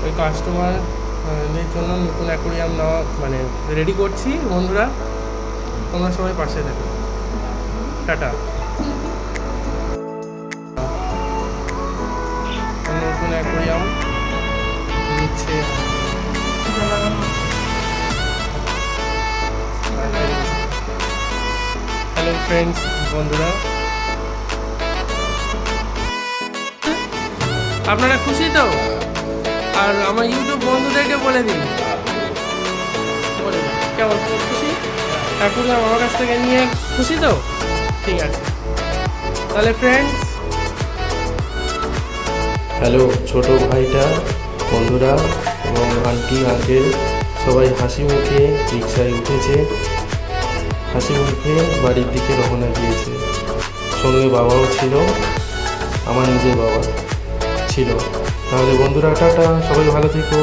ওই কাস্টমারদের জন্য নতুন অ্যাকোরিয়াম নেওয়া মানে রেডি করছি। বন্ধুরা তোমরা সবাই পাশে থাকো। টাটা। নতুন অ্যাকোরিয়াম নিচ্ছে। হ্যালো ফ্রেন্ডস, বন্ধুরা আপনারা খুশি তো? আর আমার ইউটিউব বন্ধুদেরকে বলে দিন, কেমন খুশি? অ্যাকোরিয়াম আমার কাছ থেকে নিয়ে খুশি তো? ঠিক আছে তাহলে ফ্রেন্ডস। হ্যালো ছোট ভাইটা, বন্ধুরা এবং আন্টি আঙ্কেল সবাই হাসি মুখে রিক্সায় উঠেছে, হাসি মুখে বাড়ির দিকে রওনা দিয়েছে। সঙ্গে বাবাও ছিল, আমার নিজের বাবা ছিল। তাহলে বন্ধুরা টাটা, সবাই ভালো থেকো।